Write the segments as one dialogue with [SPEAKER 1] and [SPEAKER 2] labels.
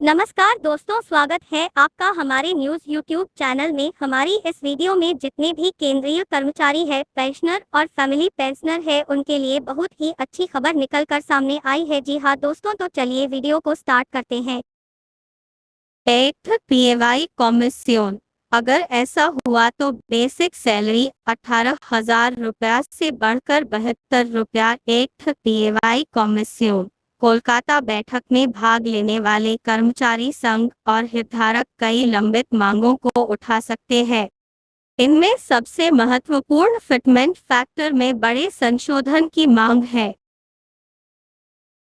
[SPEAKER 1] नमस्कार दोस्तों, स्वागत है आपका हमारे न्यूज यूट्यूब चैनल में। हमारी इस वीडियो में जितने भी केंद्रीय कर्मचारी है, पेंशनर और फैमिली पेंशनर है, उनके लिए बहुत ही अच्छी खबर निकल कर सामने आई है। जी हाँ दोस्तों, तो चलिए वीडियो को स्टार्ट करते हैं।
[SPEAKER 2] 8th PAY कमीशन, अगर ऐसा हुआ तो बेसिक सैलरी 18,000 रुपया से बढ़कर 72 रुपया। 8th PAY कमीशन कोलकाता बैठक में भाग लेने वाले कर्मचारी संघ और हितधारक कई लंबित मांगों को उठा सकते हैं। इनमें सबसे महत्वपूर्ण फिटमेंट फैक्टर में बड़े संशोधन की मांग है।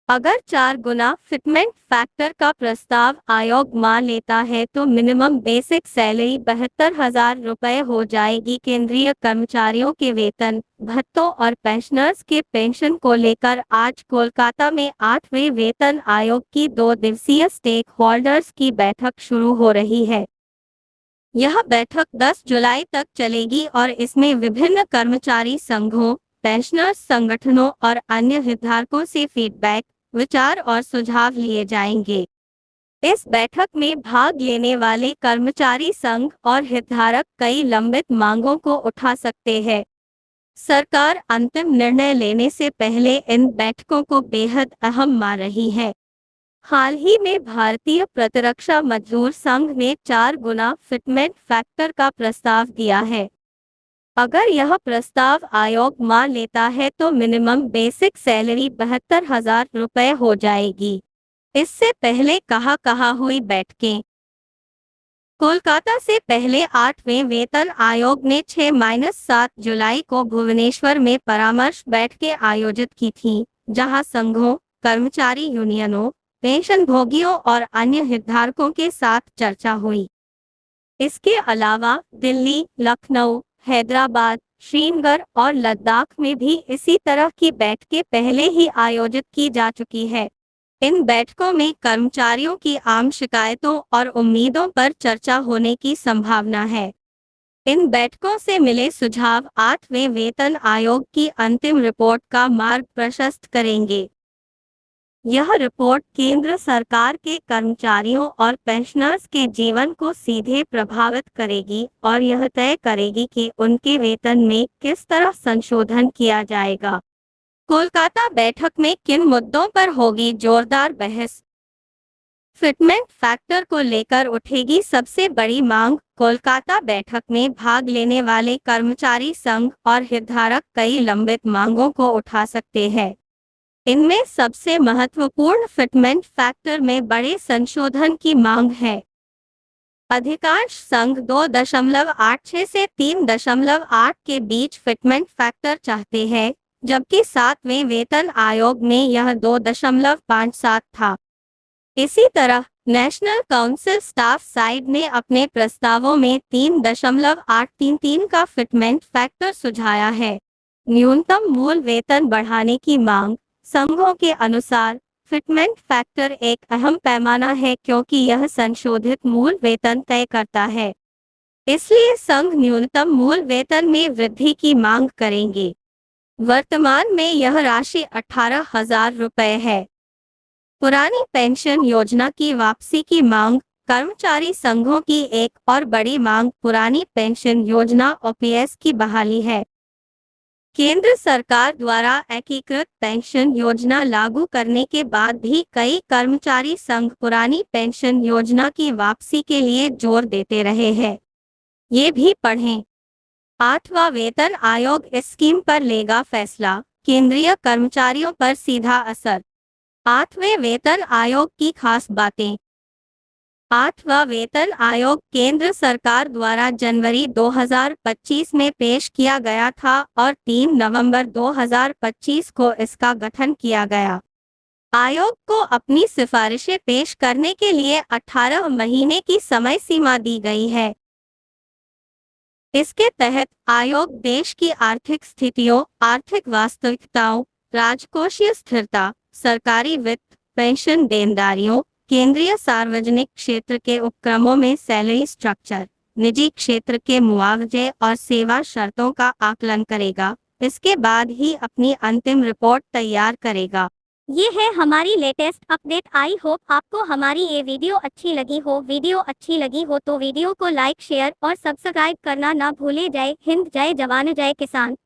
[SPEAKER 2] अगर 4 गुना फिटमेंट फैक्टर का प्रस्ताव आयोग मान लेता है तो मिनिमम बेसिक सैलरी 72,000 रुपये हो जाएगी। केंद्रीय कर्मचारियों के वेतन, भत्तों और पेंशनर्स के पेंशन को लेकर आज कोलकाता में 8वें वेतन आयोग की 2 दिवसीय स्टेक होल्डर्स की बैठक शुरू हो रही है। यह बैठक 10 जुलाई तक चलेगी और इसमें विभिन्न कर्मचारी संघों, पेंशनर्स संगठनों और अन्य हितधारकों से फीडबैक, विचार और सुझाव लिए जाएंगे। इस बैठक में भाग लेने वाले कर्मचारी संघ और हितधारक कई लंबित मांगों को उठा सकते हैं। सरकार अंतिम निर्णय लेने से पहले इन बैठकों को बेहद अहम मान रही है। हाल ही में भारतीय प्रतिरक्षा मजदूर संघ ने 4 गुना फिटमेंट फैक्टर का प्रस्ताव दिया है। अगर यह प्रस्ताव आयोग मान लेता है तो मिनिमम बेसिक सैलरी 72,000 रुपये हो जाएगी। इससे पहले कहाँ हुई बैठकें। कोलकाता से पहले 8वें वेतन आयोग ने 6-7 जुलाई को भुवनेश्वर में परामर्श बैठकें आयोजित की थीं, जहां संघों, कर्मचारी यूनियनों, पेंशन भोगियों और अन्य हितधारकों के साथ चर्चा हुई। इसके अलावा दिल्ली, लखनऊ, हैदराबाद, श्रीनगर और लद्दाख में भी इसी तरह की बैठकें पहले ही आयोजित की जा चुकी है। इन बैठकों में कर्मचारियों की आम शिकायतों और उम्मीदों पर चर्चा होने की संभावना है। इन बैठकों से मिले सुझाव 8वें वेतन आयोग की अंतिम रिपोर्ट का मार्ग प्रशस्त करेंगे। यह रिपोर्ट केंद्र सरकार के कर्मचारियों और पेंशनर्स के जीवन को सीधे प्रभावित करेगी और यह तय करेगी कि उनके वेतन में किस तरह संशोधन किया जाएगा। कोलकाता बैठक में किन मुद्दों पर होगी जोरदार बहस। फिटमेंट फैक्टर को लेकर उठेगी सबसे बड़ी मांग। कोलकाता बैठक में भाग लेने वाले कर्मचारी संघ और हितधारक कई लंबित मांगों को उठा सकते हैं। इनमें सबसे महत्वपूर्ण फिटमेंट फैक्टर में बड़े संशोधन की मांग है। अधिकांश संघ 2.86 से 3.8 के बीच फिटमेंट फैक्टर चाहते हैं, जबकि 7वें वेतन आयोग में यह 2.57 था। इसी तरह नेशनल काउंसिल स्टाफ साइड ने अपने प्रस्तावों में 3.833 का फिटमेंट फैक्टर सुझाया है। न्यूनतम मूल वेतन बढ़ाने की मांग। संघों के अनुसार फिटमेंट फैक्टर एक अहम पैमाना है क्योंकि यह संशोधित मूल वेतन तय करता है। इसलिए संघ न्यूनतम मूल वेतन में वृद्धि की मांग करेंगे। वर्तमान में यह राशि 18,000 रुपये है। पुरानी पेंशन योजना की वापसी की मांग। कर्मचारी संघों की एक और बड़ी मांग पुरानी पेंशन योजना ओपीएस की बहाली है। केंद्र सरकार द्वारा एकीकृत पेंशन योजना लागू करने के बाद भी कई कर्मचारी संघ पुरानी पेंशन योजना की वापसी के लिए जोर देते रहे हैं। ये भी पढ़ें। 8वां वेतन आयोग इस स्कीम पर लेगा फैसला, केंद्रीय कर्मचारियों पर सीधा असर। 8वें वेतन आयोग की खास बातें। 8वां वेतन आयोग केंद्र सरकार द्वारा जनवरी 2025 में पेश किया गया था और 3 नवंबर 2025 को इसका गठन किया गया। आयोग को अपनी सिफारिशें पेश करने के लिए 18 महीने की समय सीमा दी गई है। इसके तहत आयोग देश की आर्थिक स्थितियों, आर्थिक वास्तविकताओं, राजकोषीय स्थिरता, सरकारी वित्त, पेंशन देनदारियों, केंद्रीय सार्वजनिक क्षेत्र के उपक्रमों में सैलरी स्ट्रक्चर, निजी क्षेत्र के मुआवजे और सेवा शर्तों का आकलन करेगा। इसके बाद ही अपनी अंतिम रिपोर्ट तैयार करेगा।
[SPEAKER 1] ये है हमारी लेटेस्ट अपडेट। आई होप आपको हमारी ये वीडियो अच्छी लगी हो। वीडियो अच्छी लगी हो तो वीडियो को लाइक शेयर और सब्सक्राइब करना ना भूले। जय हिंद, जय जवान, जय किसान।